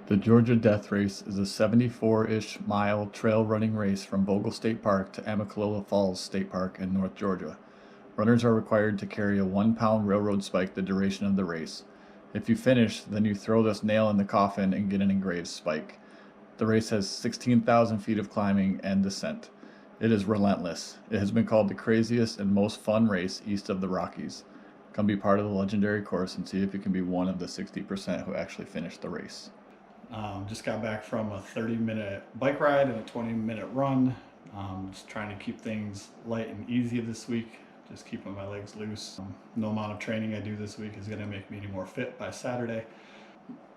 The Georgia Death Race is a 74-ish mile trail running race from Vogel State Park to Amicalola Falls State Park in North Georgia. Runners are required to carry a 1-pound railroad spike the duration of the race. If you finish, then you throw this nail in the coffin and get an engraved spike. The race has 16,000 feet of climbing and descent. It is relentless. It has been called the craziest and most fun race east of the Rockies. Come be part of the legendary course and see if you can be one of the 60% who actually finish the race. Just got back from a 30-minute bike ride and a 20-minute run. Just trying to keep things light and easy this week. Just keeping my legs loose. No amount of training I do this week is going to make me any more fit by Saturday.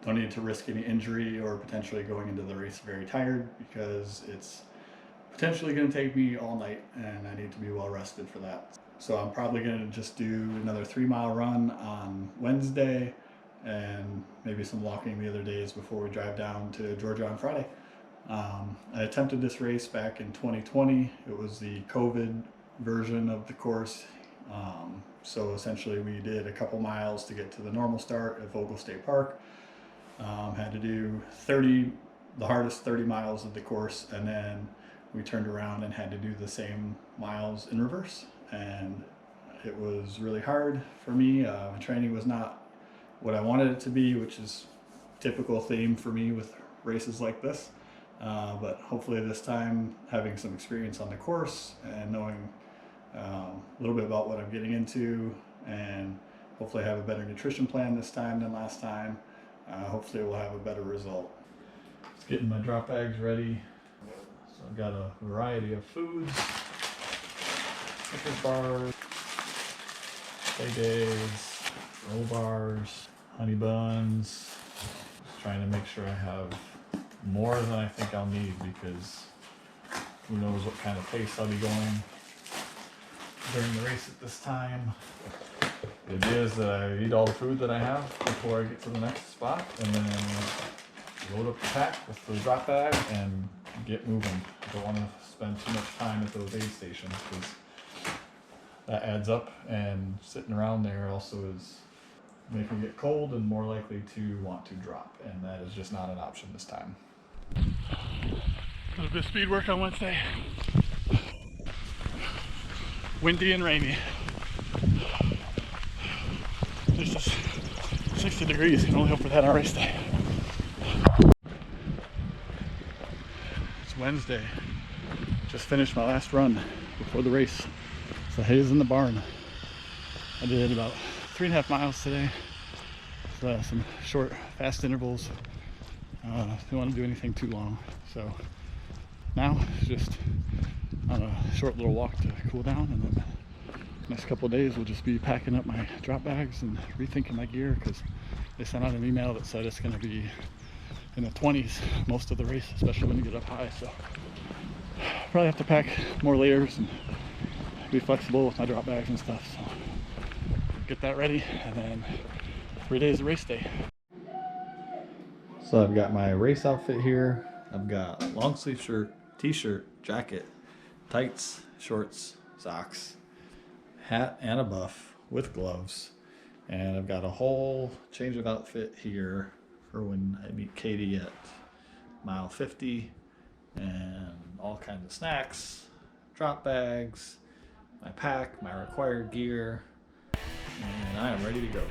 Don't need to risk any injury or potentially going into the race very tired, because it's potentially going to take me all night and I need to be well rested for that. So I'm probably going to just do another 3-mile run on Wednesday and maybe some walking the other days before we drive down to Georgia on Friday. I attempted this race back in 2020. It was the COVID version of the course. So essentially we did a couple miles to get to the normal start at Vogel State Park. Had to do the hardest 30 miles of the course, and then we turned around and had to do the same miles in reverse. And it was really hard for me. My training was not what I wanted it to be, which is typical theme for me with races like this. But hopefully this time, having some experience on the course and knowing a little bit about what I'm getting into, and hopefully have a better nutrition plan this time than last time, hopefully we'll have a better result. Just getting my drop bags ready. So I've got a variety of foods, Snickers bars, Day-Days, roll bars, honey buns. Just trying to make sure I have more than I think I'll need, because who knows what kind of pace I'll be going during the race at this time. The idea is that I eat all the food that I have before I get to the next spot, and then load up the pack with the drop bag and get moving. I don't want to spend too much time at those aid stations, because that adds up, and sitting around there also is making it cold and more likely to want to drop, and that is just not an option this time. A little bit of speed work on Wednesday. Windy and rainy. This is 60 degrees. You can only hope for that on race day. It's Wednesday. Just finished my last run before the race. So hay is in the barn. I did about 3.5 miles today. So, some short, fast intervals. Don't want to do anything too long. So now just on a short little walk to cool down, and then next couple of days we'll just be packing up my drop bags and rethinking my gear, because they sent out an email that said it's going to be in the 20s most of the race, especially when you get up high. So probably have to pack more layers and be flexible with my drop bags and stuff. So get that ready, and then 3 days of race day. So I've got my race outfit here. I've got long sleeve shirt, t-shirt, jacket, tights, shorts, socks, hat and a buff with gloves. And I've got a whole change of outfit here for when I meet Katie at mile 50, and all kinds of snacks, drop bags, my pack, my required gear, and I am ready to go.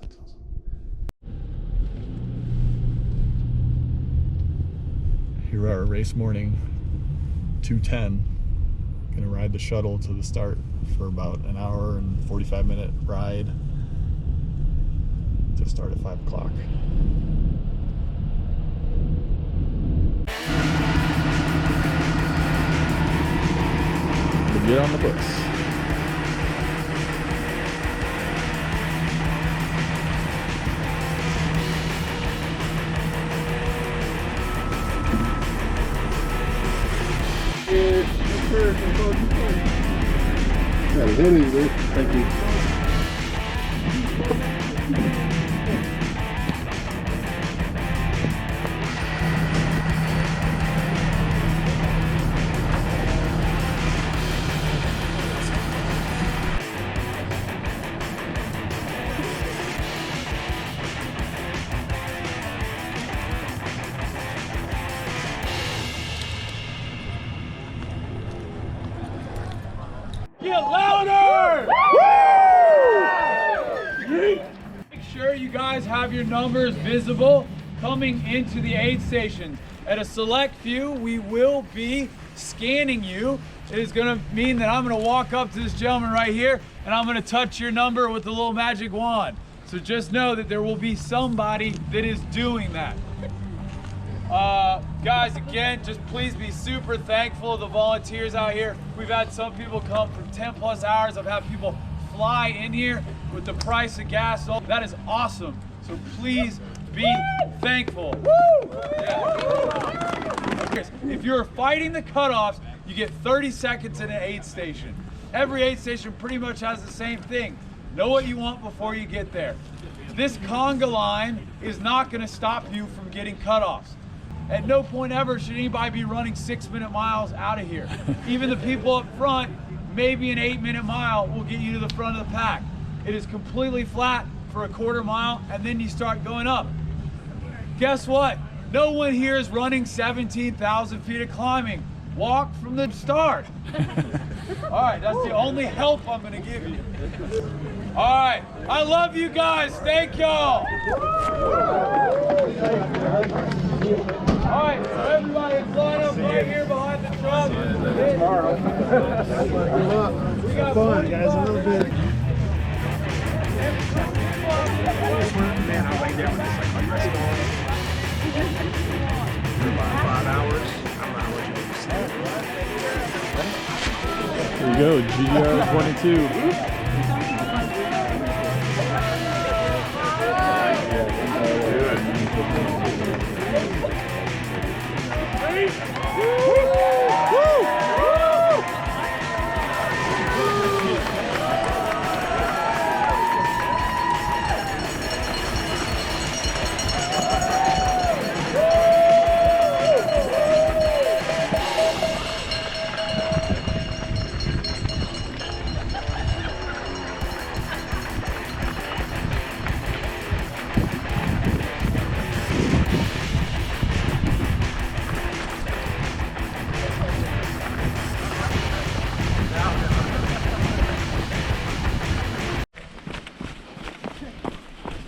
That's awesome. Here we are, race morning, 2:10. Gonna ride the shuttle to the start for about an hour and 45-minute ride to start at 5 o'clock. Get on the bus. Thank you. Get louder! Make sure you guys have your numbers visible coming into the aid stations. At a select few, we will be scanning you. It is gonna mean that I'm gonna walk up to this gentleman right here and I'm gonna touch your number with the little magic wand. So just know that there will be somebody that is doing that. Guys, again, just please be super thankful of the volunteers out here. We've had some people come for 10 plus hours. I've had people fly in here with the price of gas. That is awesome. So please be thankful. Yeah. Okay, so if you're fighting the cutoffs, you get 30 seconds in an aid station. Every aid station pretty much has the same thing. Know what you want before you get there. This conga line is not going to stop you from getting cutoffs. At no point ever should anybody be running 6-minute miles out of here. Even the people up front, maybe an 8-minute mile will get you to the front of the pack. It is completely flat for a quarter mile, and then you start going up. Guess what? No one here is running 17,000 feet of climbing. Walk from the start. All right, that's the only help I'm gonna give you. All right, I love you guys. Thank y'all. All right, so everybody line up right here behind the truck. We got fun, guys, a little bit. Man, I lay down with this like my dress on for about 5 hours. I don't know how much you Here we go, GDR 22.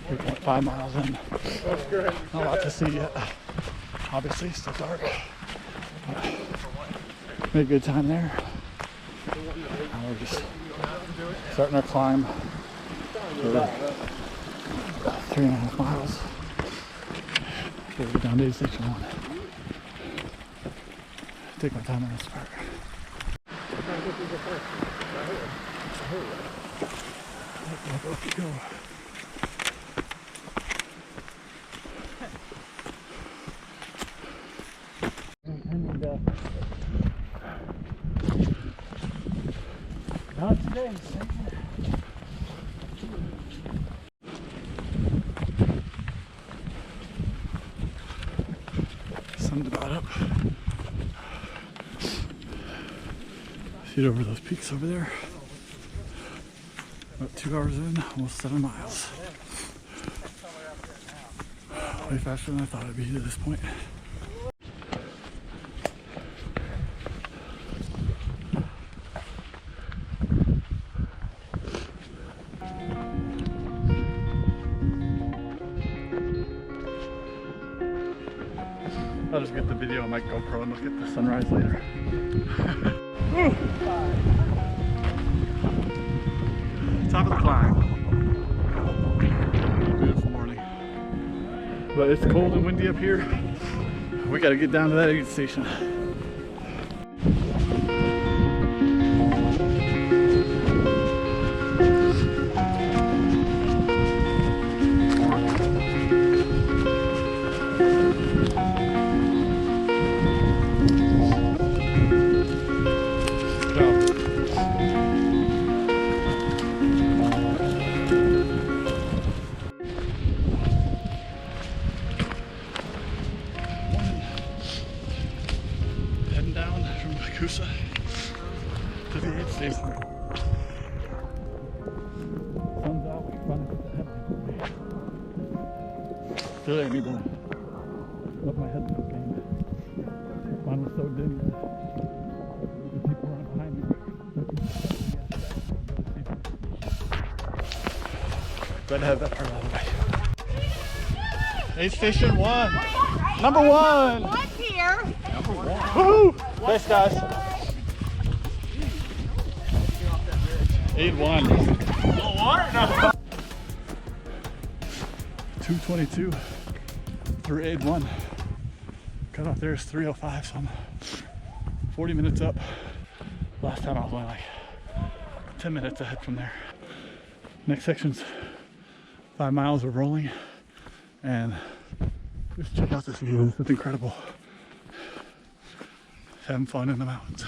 We're going 5 miles in. Not a lot to see yet. Obviously, still dark. Made a good time there. Now we're just starting our climb for 3.5 miles. We'll be down to station 1. Take my time on this part. Go. Not today, sun's about up. See over those peaks over there. About 2 hours in, almost 7 miles. Way faster than I thought it'd be to this point. I'll just get the video on my GoPro and look at the sunrise later. Top of the climb. Beautiful morning. But it's cold and windy up here. We gotta get down to that aid station. To the aid station. Sun's out, we can finally put the headlights on. Really, I need to up my headlight game. Mine was so dim that the people running behind me. Glad to have that part out of the way. Aid station 1. Number 1. One here. Woohoo! Thanks, guys. Aid 1. 222 through aid 1. Cut off there is 305, so I'm 40 minutes up. Last time I was only like 10 minutes ahead from there. Next section's 5 miles of rolling, and just check out this view. It's incredible. Having fun in the mountains.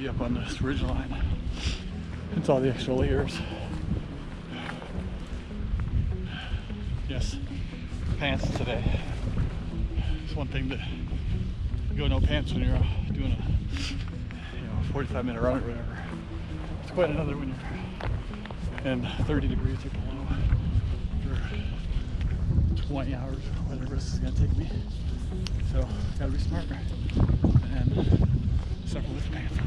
Up on this ridge line. It's all the extra layers. Yes, pants today. It's one thing to go no pants when you're doing a 45-minute run or whatever. It's quite another when you're in 30 degrees or below for 20 hours or whatever this is going to take me. So gotta be smart and start with pants on.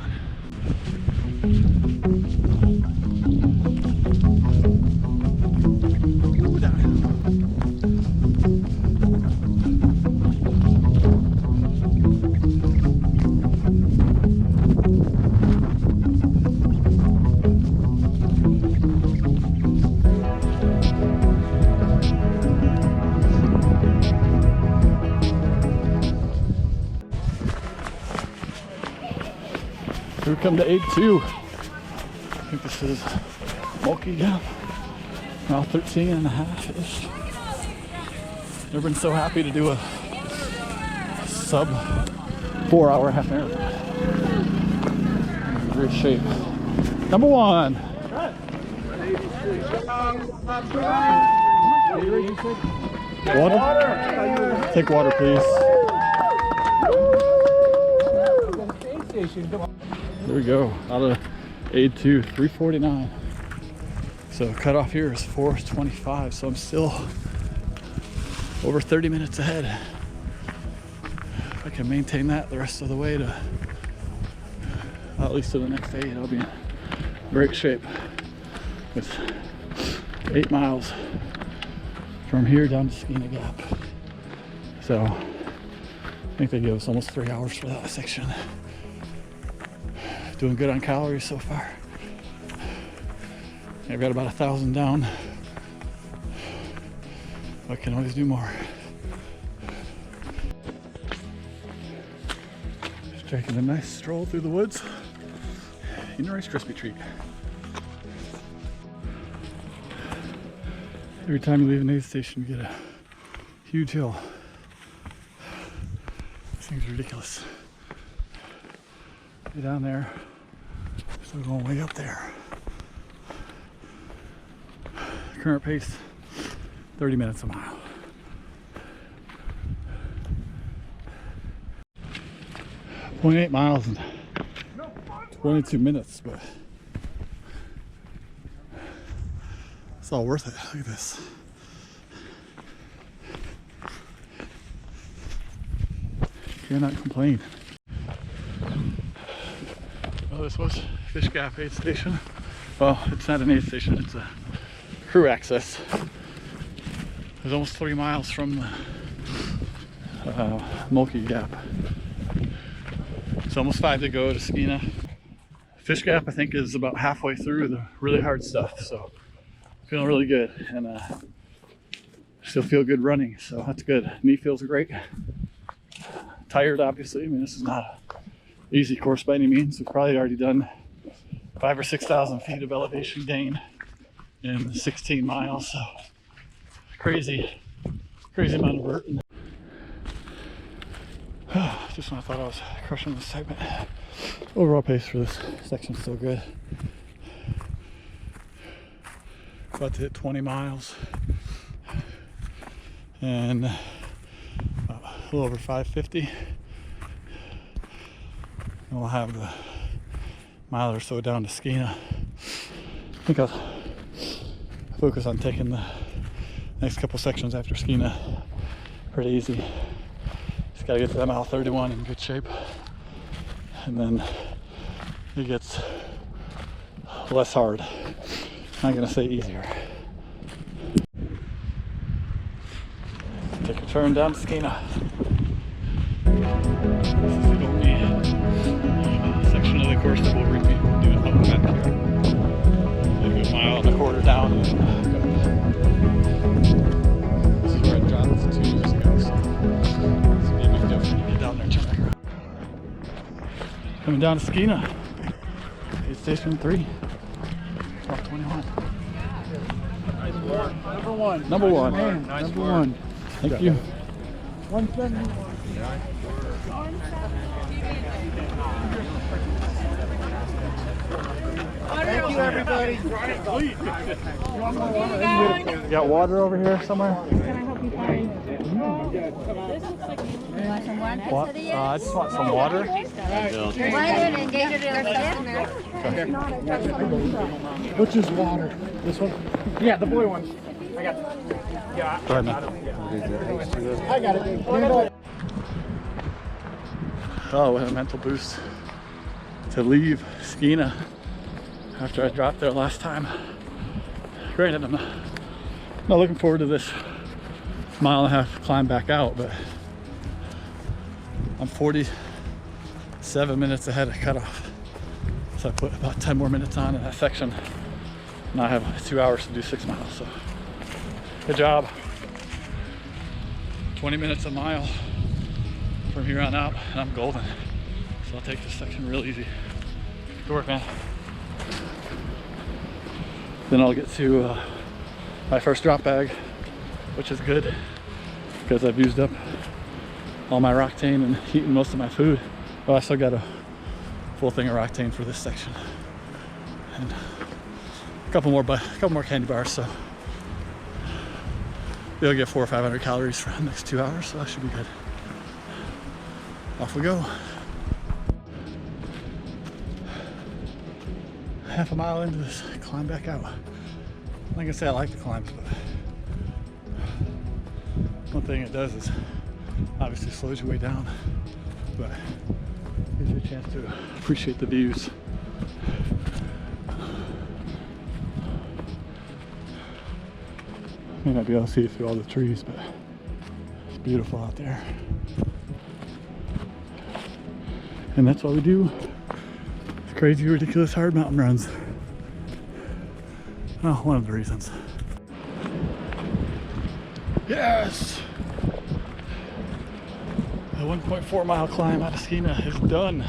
Here we come to aid 2. I think this is bulky down. Now 13 and a half-ish. Never been so happy to do a sub 4-hour half marathon. In great shape. Number 1. Water? Take water, please. station. Come on. There we go. Out of aid 2, 349. So cutoff here is 4:25. So I'm still over 30 minutes ahead. If I can maintain that the rest of the way to at least to the next aid, I'll be in great shape with 8 miles from here down to Skeena Gap. So I think they give us almost 3 hours for that section. Doing good on calories so far. I've got about 1,000 down. I can always do more. Just taking a nice stroll through the woods. Eating a Rice Krispie treat. Every time you leave an aid station, you get a huge hill. This thing's ridiculous. Get down there, still going way up there. Current pace, 30 minutes a mile. .8 miles in 22 minutes, but it's all worth it. Look at this. Cannot complain. Well, this was Fish Gap aid station. Well, it's not an aid station, it's a crew access. It was almost 3 miles from Mulkey Gap. It's almost 5 to go to Skeena. Fish Gap, I think, is about halfway through the really hard stuff, so feeling really good, and still feel good running, so that's good. Knee feels great. Tired, obviously. I mean, this is not an easy course by any means. We've probably already done 5,000 or 6,000 feet of elevation gain in 16 miles, so crazy amount of vert. Just when I thought I was crushing this segment. Overall pace for this section is still good. About to hit 20 miles and a little over 550. And we'll have the mile or so down to Skeena. I think I'll focus on taking the next couple sections after Skeena pretty easy. Just gotta get to that mile 31 in good shape, and then it gets less hard. I'm not gonna say easier. Take a turn down to Skeena. This is the only section of the course that we'll repeat. We'll do a couple back here. Maybe a mile and a quarter down. This is where I dropped 2 years ago, so it's a big deal for me to get down there and turn back around. Coming down to Skeena. Aid station 3. 12:21. Number one. Number one. Man, nice number work. One. Thank you. 171. Thank you, everybody. You got water over here somewhere? Can I help you find? This looks like you want some water? What? I just want some water. Which is water? This one? Yeah, the boy one. I got it. Yeah. Go ahead, man. I got it. Oh, what a mental boost to leave Skeena after I dropped there last time. Granted, I'm not looking forward to this mile and a half climb back out, but I'm 47 minutes ahead of cutoff. So I put about 10 more minutes on in that section. Now I have 2 hours to do 6 miles, so good job. 20 minutes a mile from here on out, and I'm golden. So I'll take this section real easy. Good work, man. Then I'll get to my first drop bag, which is good because I've used up all my Roctane and eaten most of my food. Oh, I still got a full thing of Roctane for this section, and a couple more candy bars. So you'll get 400 or 500 calories for the next 2 hours, so that should be good. Off we go. half a mile into this climb back out. Like I said, I like the climbs, but one thing it does is obviously slows you way down, but gives you a chance to appreciate the views. May not be able to see through all the trees, but it's beautiful out there. And that's why we do crazy, ridiculous, hard mountain runs. Oh, one of the reasons. Yes! The 1.4 mile climb out of Skeena is done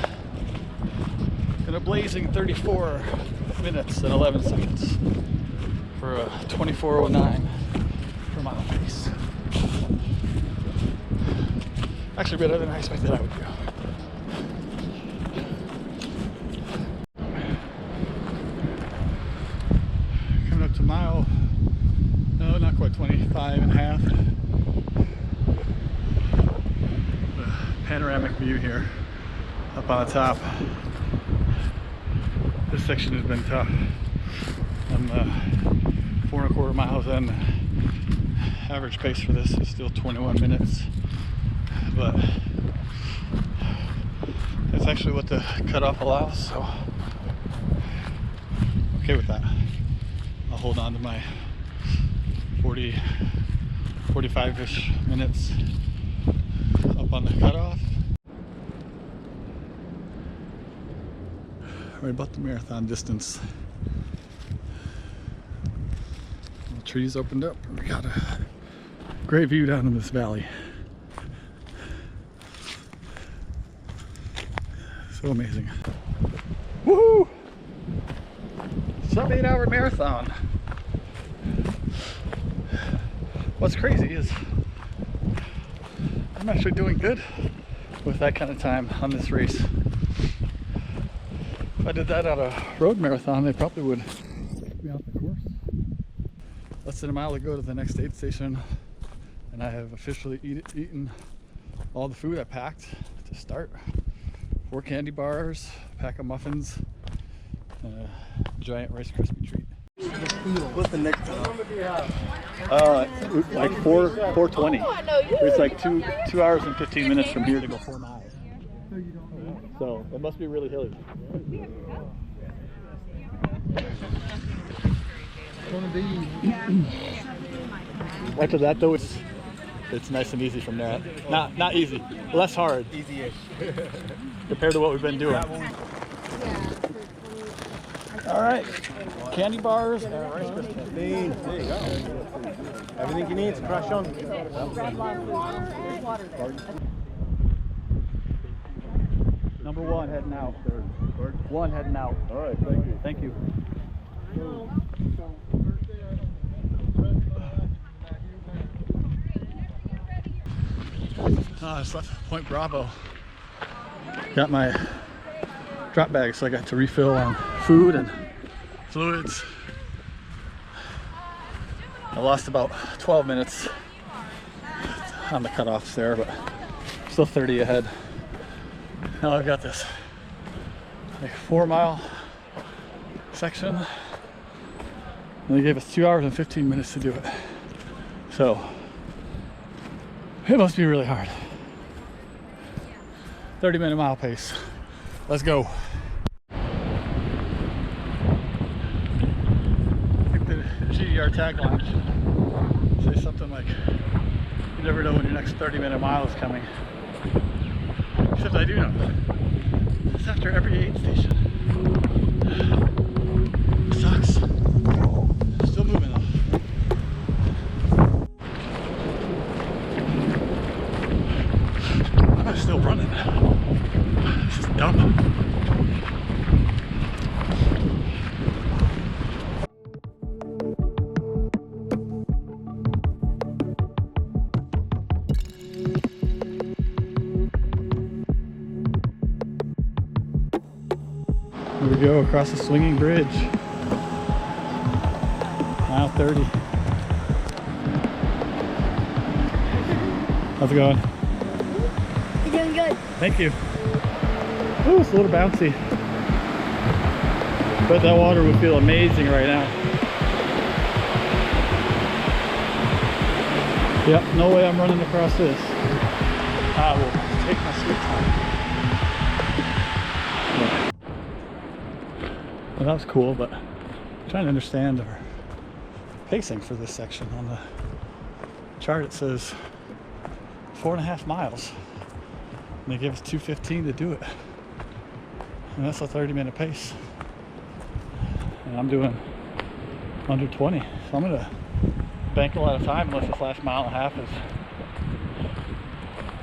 in a blazing 34 minutes and 11 seconds for a 24:09 per mile pace. Actually better than I expected I would do. Coming up to mile, no, not quite 25 and a half. Panoramic view here up on the top. This section has been tough. I'm 4.25 miles in. Average pace for this is still 21 minutes, but that's actually what the cutoff allows, so okay with that. I'll hold on to my 45-ish minutes up on the cutoff. Right about the marathon distance. The trees opened up. We got a great view down in this valley. So amazing. Woohoo! Sub 8-hour marathon. What's crazy is I'm actually doing good with that kind of time on this race. If I did that at a road marathon, they probably would be off the course. Less than a mile to go to the next aid station, and I have officially eaten all the food I packed to start. 4 candy bars, a pack of muffins, and a giant Rice Krispie treat. What's the next one? Like 4:20. It's like 2 hours and 15 minutes from here to go 4 miles. So it must be really hilly. After that though, it's nice and easy from there. Not easy, less hard. Easy-ish. Compared to what we've been doing. All right, candy bars and Rice Krispies. There you go. Everything you need to crush on. Number 1 heading out. 1 heading out. All right, thank you. Thank you. I just left Point Bravo. Got my drop bag, so I got to refill on food and fluids. I lost about 12 minutes on the cutoffs there, but still 30 ahead. Now I've got this like 4 mile section, and they gave us 2 hours and 15 minutes to do it. So it must be really hard. 30-minute mile pace. Let's go. I think the GDR tagline should say something like, you never know when your next 30-minute mile is coming. Except I do know. It's after every aid station. Sucks. Still moving though. I'm still running. This is dumb. Here we go, across the swinging bridge. Mile 30. How's it going? You're doing good. Thank you. Ooh, it's a little bouncy. Bet that water would feel amazing right now. Yep, no way I'm running across this. I will take my sweet time. Well, that was cool, but I'm trying to understand our pacing for this section. On the chart it says 4.5 miles. And they give us 2:15 to do it. And that's a 30-minute pace. And I'm doing under 20. So I'm gonna bank a lot of time unless this last 1.5 miles is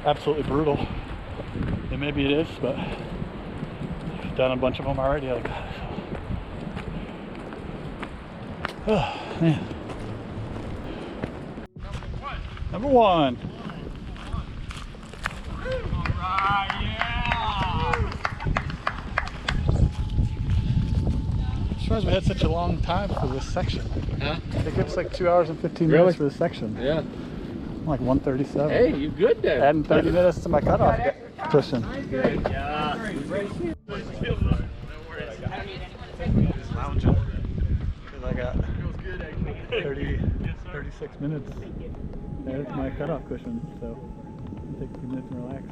absolutely brutal. And maybe it is, but I've done a bunch of them already. Like that. Oh man. Number one. I'm surprised we had such a long time for this section. Huh? It gives like 2 hours and 15 minutes for this section. Yeah. I'm like 1:37. Hey, you good there? Adding 30 minutes to my cutoff cushion. Just lounging because I got 36 minutes added to my cutoff cushion, so I'll take a few minutes and relax.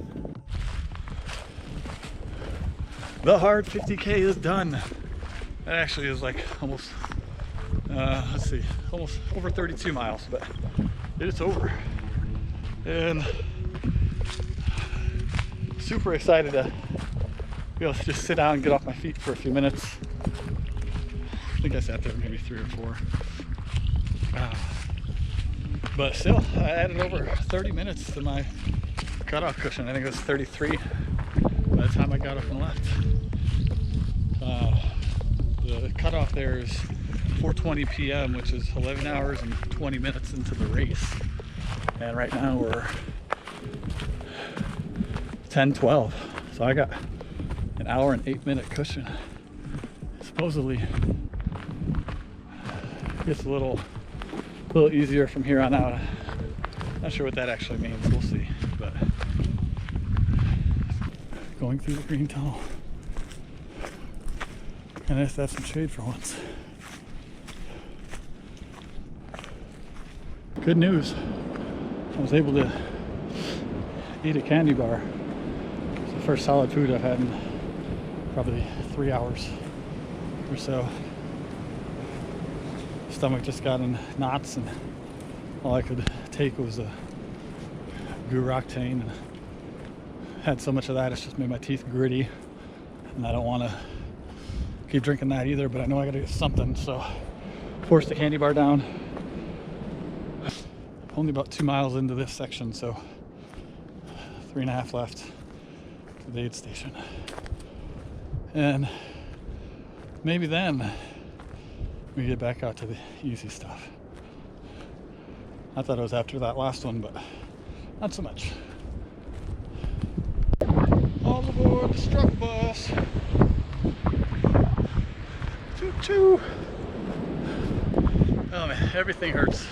The hard 50K is done. That actually is like almost, let's see, almost over 32 miles, but it is over. And super excited to be able to just sit down and get off my feet for a few minutes. I think I sat there maybe 3 or 4. But still, I added over 30 minutes to my cutoff cushion. I think it was 33 by the time I got up and left. The cutoff there is 4:20 p.m., which is 11 hours and 20 minutes into the race. And right now we're 10:12. So I got an hour and 8-minute cushion. Supposedly gets a little easier from here on out. Not sure what that actually means. We'll see. But going through the green tunnel. And nice to have some shade for once. Good news. I was able to eat a candy bar. It's the first solid food I've had in probably 3 hours or so. Stomach just got in knots, and all I could take was a Guroctane. And had so much of that, it's just made my teeth gritty, and I don't want to keep drinking that either, but I know I gotta get something, so forced the candy bar down. Only about 2 miles into this section, so 3.5 left to the aid station. And maybe then we get back out to the easy stuff. I thought it was after that last one, but not so much. All aboard the struck bus. Choo-choo. Oh man, everything hurts.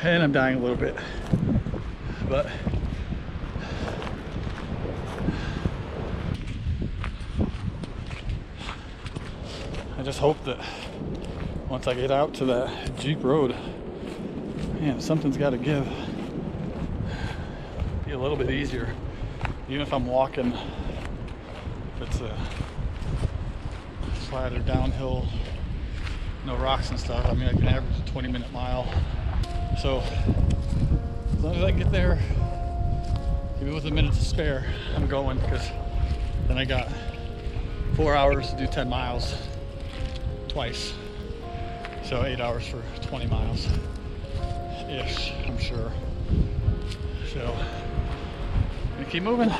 And I'm dying a little bit. But I just hope that once I get out to that Jeep road, man, something's got to give. Be a little bit easier. Even if I'm walking, if it's a flat or downhill, no rocks and stuff, I mean, I can average a 20-minute mile. So as long as I can get there, even with a minute to spare, I'm going, because then I got 4 hours to do 10 miles twice. So 8 hours for 20 miles ish, I'm sure. So I'm gonna keep moving.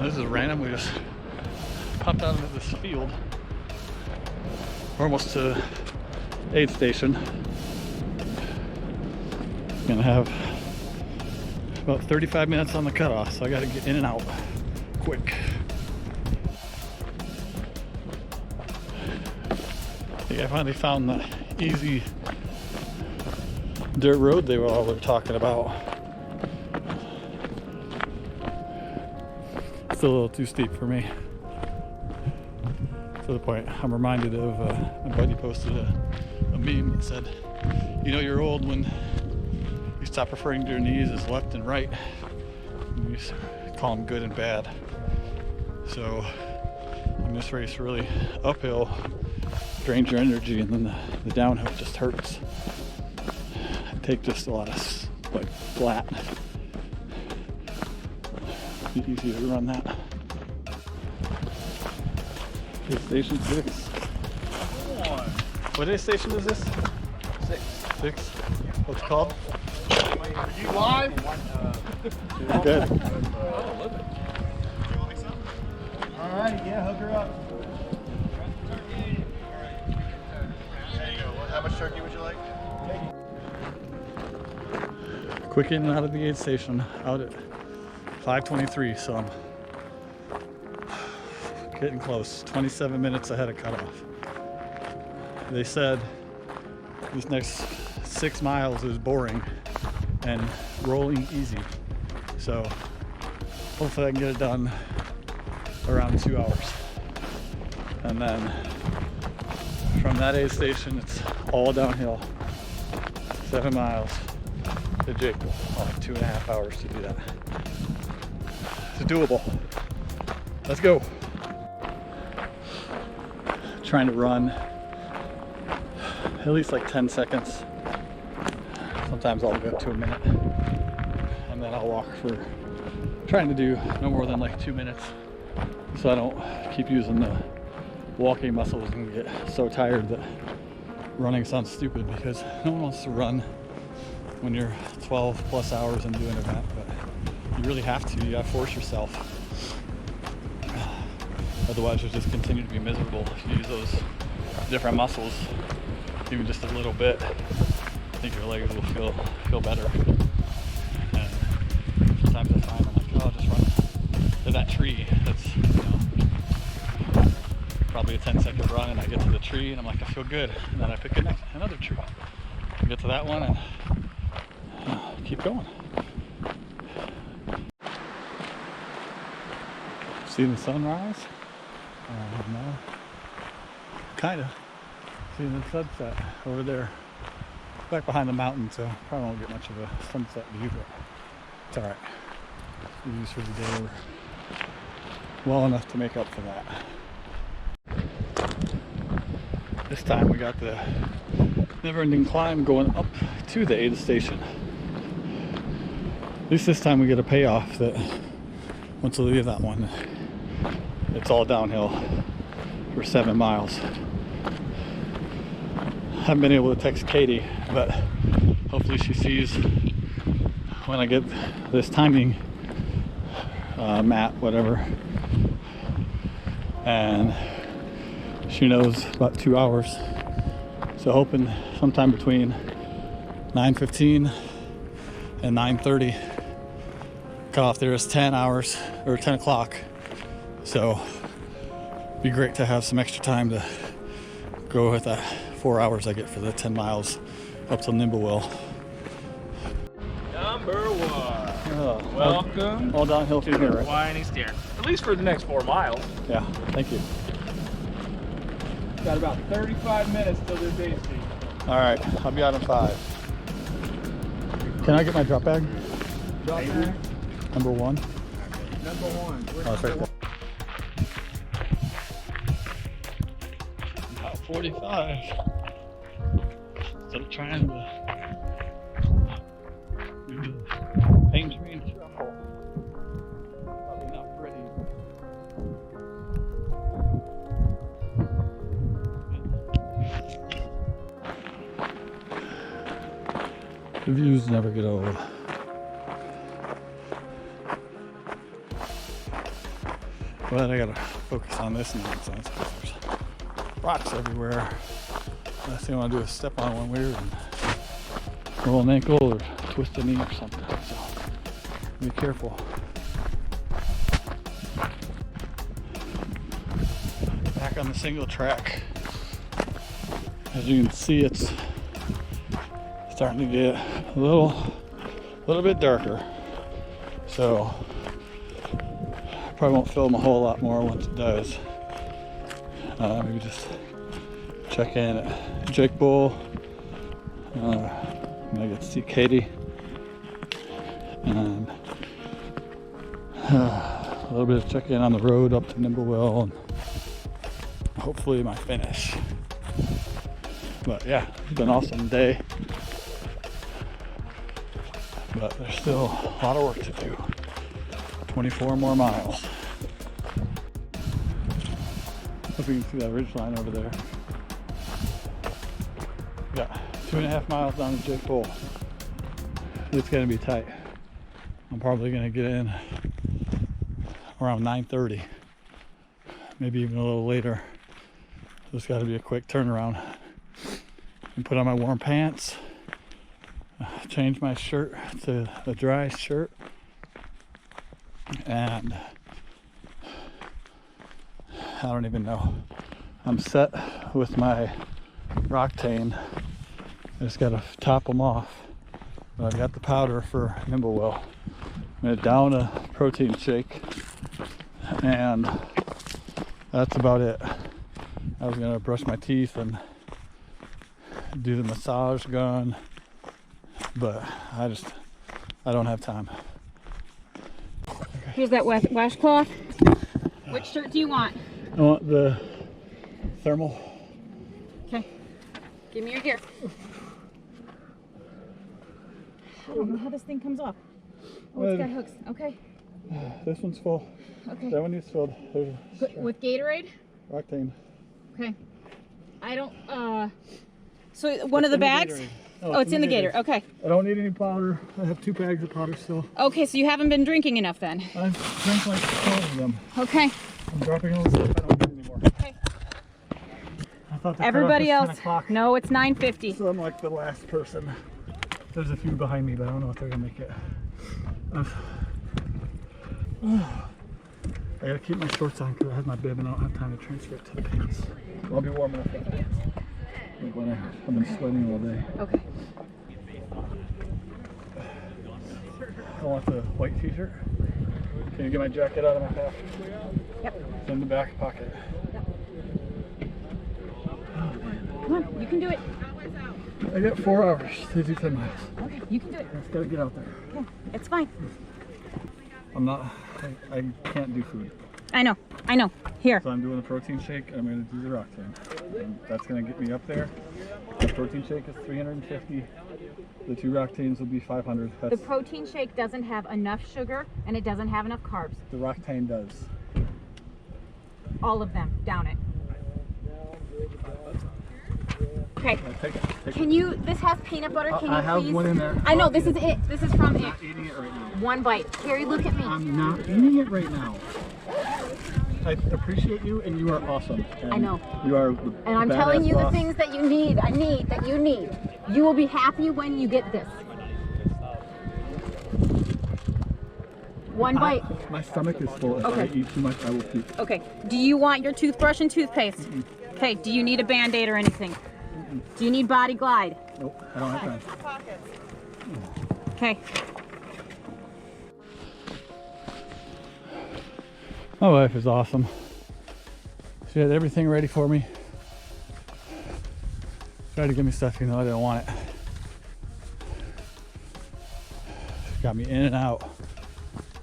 This is random. We just popped out into this field. We're almost to aid station. Gonna have about 35 minutes on the cutoff, so I gotta get in and out quick. I think I finally found the easy dirt road they were all talking about. Still a little too steep for me. to the point I'm reminded of my buddy posted a meme that said, you know you're old when you stop referring to your knees as left and right. You call them good and bad. So in this race, really uphill drains your energy, and then the downhill just hurts. I take just a lot of like flat. Be easy to run that. Okay, station 6. What aid station is this? 6. What's it called? Are you live? Good. Alright, yeah, hook her up. There you go. How much turkey would you like? Quick in and out of the aid station, out at 5:23, so I'm getting close. 27 minutes ahead of cutoff. They said this next 6 miles is boring and rolling easy, so hopefully I can get it done around 2 hours. And then from that aid station, it's all downhill. 7 miles to Jekyll. Like 2.5 hours to do that. It's doable. Let's go. Trying to run at least like 10 seconds. Sometimes I'll go to a minute, and then I'll walk for trying to do no more than like 2 minutes, so I don't keep using the walking muscles and get so tired that running sounds stupid, because no one wants to run when you're 12 plus hours into an event, but you really have to. You gotta force yourself. Otherwise, you'll just continue to be miserable. If you use those different muscles even just a little bit, I think your legs will feel better. And sometimes I find I'm like, oh, I'll just run to that tree. That's, probably a 10-second run, and I get to the tree and I'm like, I feel good. And then I pick another tree. I get to that one and keep going. See the sunrise? No. Kind of. Seeing the sunset over there. Back behind the mountain, so probably won't get much of a sunset view, but it's alright. The views for the day were well enough to make up for that. This time we got the never-ending climb going up to the aid station. At least this time we get a payoff that once we leave that one, it's all downhill for 7 miles. Haven't been able to text Katie, but hopefully she sees when I get this timing map, whatever, and she knows about 2 hours. So hoping sometime between 9:15 and 9:30. Cutoff there is 10 hours or 10 o'clock. So it'd be great to have some extra time to go with that 4 hours I get for the 10 miles up to Nimblewell. Number 1. Welcome. All downhill from here, right? Whiny steer. At least for the next 4 miles. Yeah, thank you. Got about 35 minutes till their day station. All right, I'll be out in 5. Can I get my drop bag? Drop bag? Number 1. Number 1. Oh, it's right there. About 45. Still trying to do the pain train shuffle. Probably not ready. The views never get old. But I gotta focus on this nonsense because there's rocks everywhere. Last thing I want to do is step on one weird and roll an ankle or twist a knee or something. So be careful. Back on the single track. As you can see, it's starting to get a little bit darker. So probably won't film a whole lot more once it does. Maybe just check in at Jake Bull. I get to see Katie. And a little bit of check in on the road up to Nimblewell, and hopefully my finish. But yeah, it's been an awesome day. But there's still a lot of work to do. 24 more miles. Hope you can see that ridge line over there. Got 2.5 miles down to Jake Bull. It's gonna be tight. I'm probably gonna get in around 9:30, maybe even a little later. So it's gotta be a quick turnaround. And put on my warm pants, change my shirt to a dry shirt, and I don't even know. I'm set with my Roctane. I just gotta top them off. But I've got the powder for Nimblewell. I'm gonna down a protein shake, and that's about it. I was gonna brush my teeth and do the massage gun, but I don't have time. Here's that washcloth. Which shirt do you want? I want the thermal. Okay. Give me your gear. I don't know how this thing comes off. Oh, it's got hooks. Okay. This one's full. Okay. That one is filled. There's With Gatorade? Roctane. Okay. I don't, so one of the bags? Gatorade. Oh, it's in the Gator. Okay. I don't need any powder. I have 2 bags of powder still. Okay, so you haven't been drinking enough then? I've drank like 12 of them. Okay. I'm dropping all the stuff I don't need anymore. Okay. I thought the Everybody cutoff was else? 10 o'clock. No, it's 9:50. So I'm like the last person. There's a few behind me, but I don't know if they're gonna make it. I gotta keep my shorts on because I have my bib and I don't have time to transfer it to the pants. I'll be warm enough for the pants. Like when I've been sweating all day. Okay. I want the white t-shirt. Can you get my jacket out of my pack? Yep. It's in the back pocket. Come on, you can do it. I got 4 hours to do 10 miles. Okay, you can do it. I just gotta get out there. Yeah, it's fine. I can't do food. I know. Here. So I'm doing a protein shake. I'm going to do the Roctane. And that's going to get me up there. The protein shake is 350. The 2 Roctanes will be 500. The protein shake doesn't have enough sugar and it doesn't have enough carbs. The Roctane does. All of them. Down it. Okay. Take it. Can you, this has peanut butter. Can you I have please? one in there. I know, this is it. This is from I'm it. not eating it right now. One bite. Harry, look at me. I'm not eating it right now. I appreciate you, and you are awesome. And I know. You are. And I'm telling you the things that you need. That you need. You will be happy when you get this. One bite. My stomach is full. If Okay. I eat too much, I will puke. Okay. Do you want your toothbrush and toothpaste? Okay. Do you need a Band-Aid or anything? Do you need Body Glide? Nope, I don't have time. Okay. My wife is awesome. She had everything ready for me. Tried to give me stuff, even though I didn't want it. She got me in and out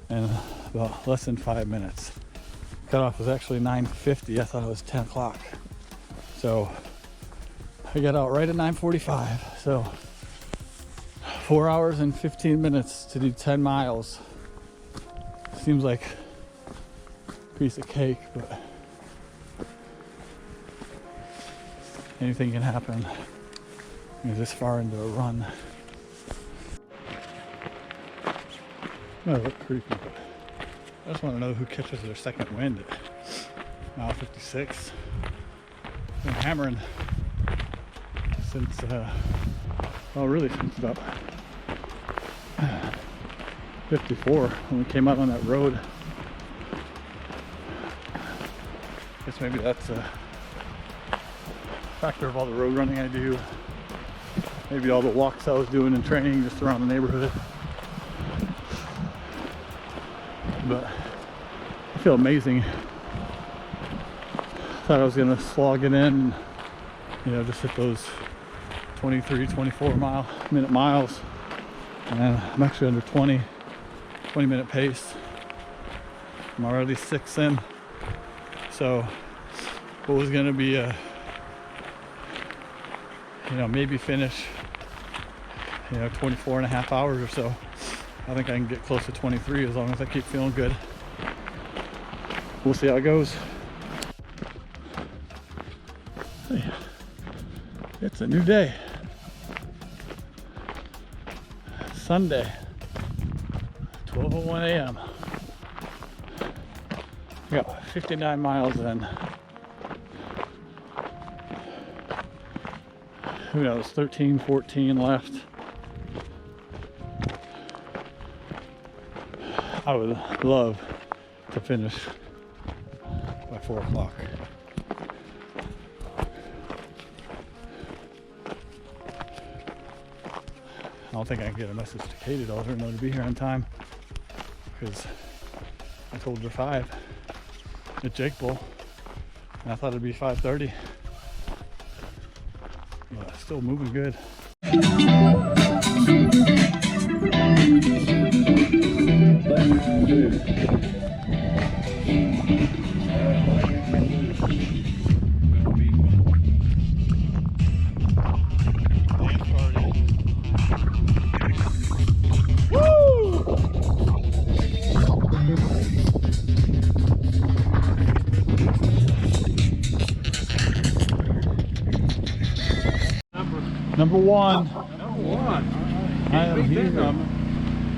in about less than 5 minutes. Cutoff was actually 9:50. I thought it was 10 o'clock. So I got out right at 9:45. So 4 hours and 15 minutes to do 10 miles. Seems like a piece of cake, but anything can happen. You're this far into a run. Might look creepy, but I just want to know who catches their second wind at mile 56. Been hammering since, well, really since about 54 when we came out on that road. Guess maybe that's a factor of all the road running I do. Maybe all the walks I was doing in training just around the neighborhood. But I feel amazing. thought I was gonna slog it in, you know, just hit those 23, 24-minute miles. And I'm actually under 20-minute pace. I'm already 6 in. So what was gonna be a, you know, maybe finish, you know, 24.5 hours or so, I think I can get close to 23 as long as I keep feeling good. We'll see how it goes. Hey, it's a new day. Sunday, 12:01 a.m. We got 59 miles in. Who knows, 13, 14 left. I would love to finish by 4 o'clock. I don't think I can get a message to Katie to let her know to be here on time, because I told her 5 at Jake Bull, and I thought it'd be 5:30. But still moving good. Number one. Number one. I am here.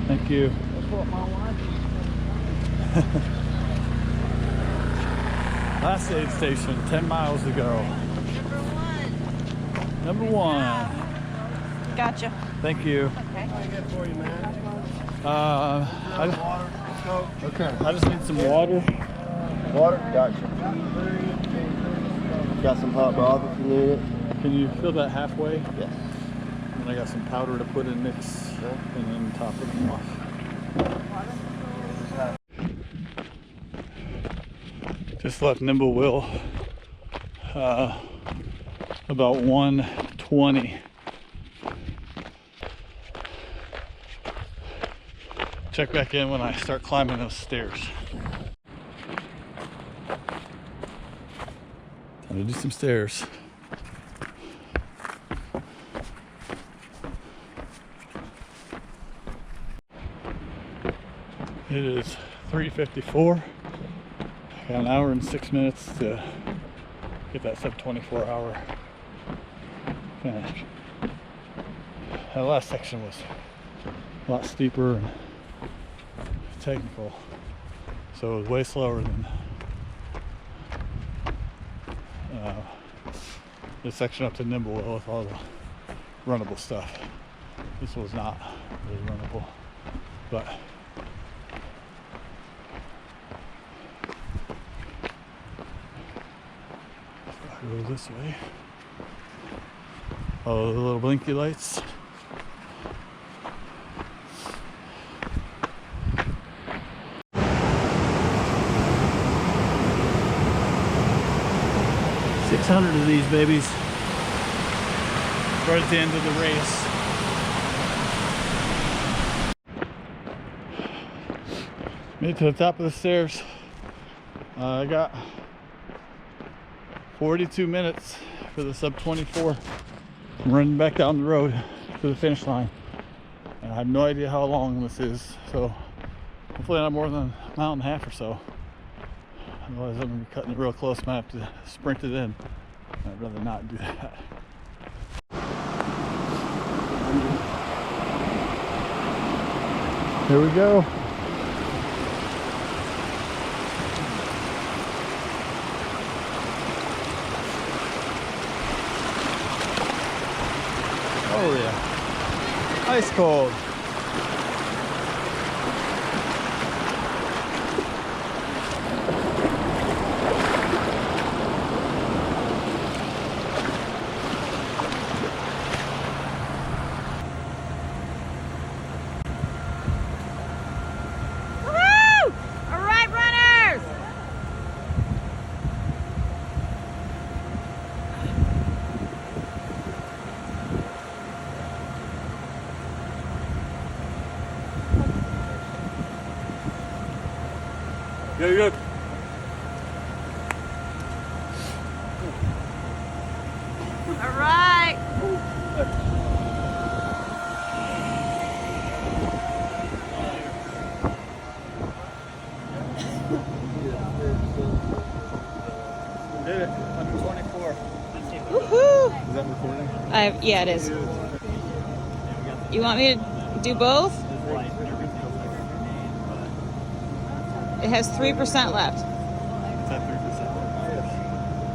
Thank you. That's what my wife Last aid station, 10 miles to go. Number one. Gotcha. Thank you. Okay. I just need some water. Water? Gotcha. Got some hot broth if you need it. Can you fill that halfway? Yes. And I got some powder to put in mix and then top it off. Just left Nimbleville about 1:20. Check back in when I start climbing those stairs. Time to do some stairs. It is 3:54. I got an hour and 6 minutes to get that sub 24 hour finish. That last section was a lot steeper and technical, so it was way slower than this section up to Nimbleville with all the runnable stuff. This was not really runnable, but go this way. Oh, the little blinky lights. $600 of these babies. Right at the end of the race. Made it to the top of the stairs. I got 42 minutes for the sub 24. I'm running back down the road to the finish line. And I have no idea how long this is, so hopefully not more than a mile and a half or so. Otherwise I'm gonna be cutting it real close. Might have to sprint it in. I'd rather not do that. Here we go. Oh yeah, ice cold. Good. All right. Did it. 124. Woohoo! Is that recording? Yeah, it is. You want me to do both? It has 3% left. Is that 3%?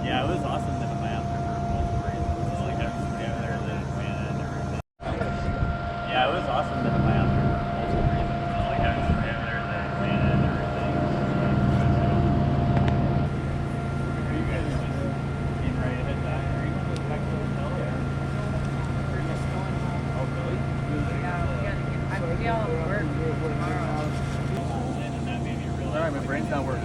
Yeah, it was awesome to have my after for multiple reasons. Like I was there, the man and everything. Yeah, it was awesome to have my after for multiple reasons. Like I was there, the man and everything. Are you guys just getting ready to head back? Are you going back to the hotel? Oh, really? We all work tomorrow. All right, my brain's not working.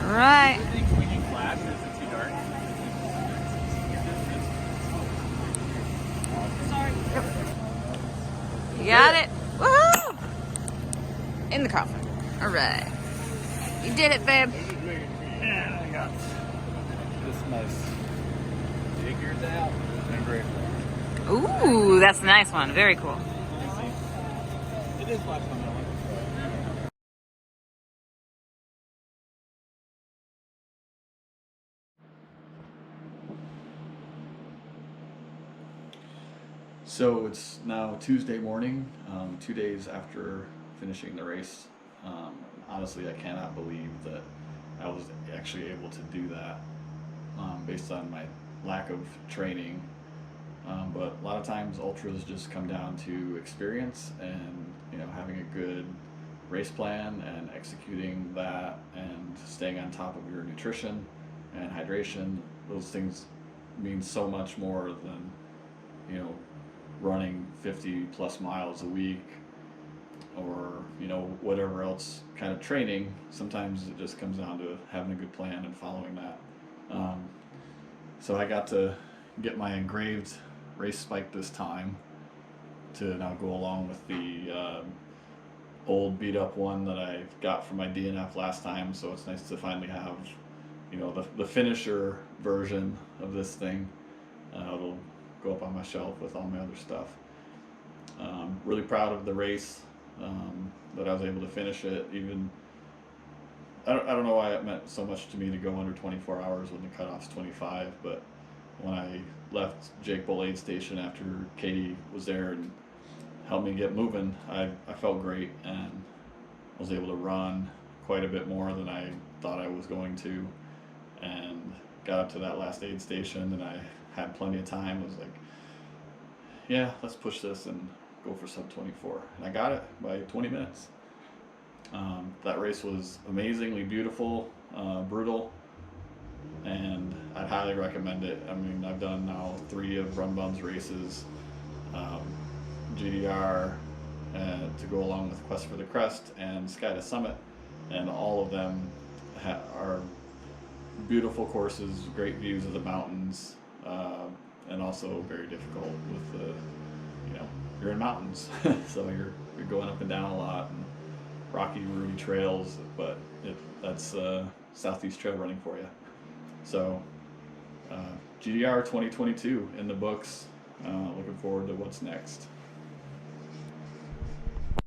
All right. Swinging flash, or is it too dark? You got it. Woohoo! In the coffin. All right. You did it, babe. Yeah, I got this nice figures out. Engraved. Ooh, that's a nice one. Very cool. It is flash on that one. So it's now Tuesday morning, 2 days after finishing the race. Honestly, I cannot believe that I was actually able to do that based on my lack of training. But a lot of times ultras just come down to experience and having a good race plan and executing that and staying on top of your nutrition and hydration. Those things mean so much more than running 50 plus miles a week or whatever else kind of training. Sometimes it just comes down to having a good plan and following that. So I got to get my engraved race spike this time to now go along with the old beat up one that I got from my DNF last time. So it's nice to finally have the finisher version of this thing. It'll go up on my shelf with all my other stuff. Really proud of the race, that I was able to finish it. Even I don't know why it meant so much to me to go under 24 hours when the cutoff's 25, but when I left Jake Bull aid station after Katie was there and helped me get moving, I felt great and was able to run quite a bit more than I thought I was going to, and got up to that last aid station and I had plenty of time. I was like, yeah, let's push this and go for sub 24, and I got it by 20 minutes. That race was amazingly beautiful, brutal, and I'd highly recommend it. I mean, I've done now 3 of Run Bum's races, GDR, to go along with Quest for the Crest and Sky to Summit, and all of them are beautiful courses, great views of the mountains, and also very difficult with the, you're in mountains, so you're going up and down a lot, and rocky, rooty trails, but that's Southeast trail running for you. So GDR 2022 in the books. Looking forward to what's next.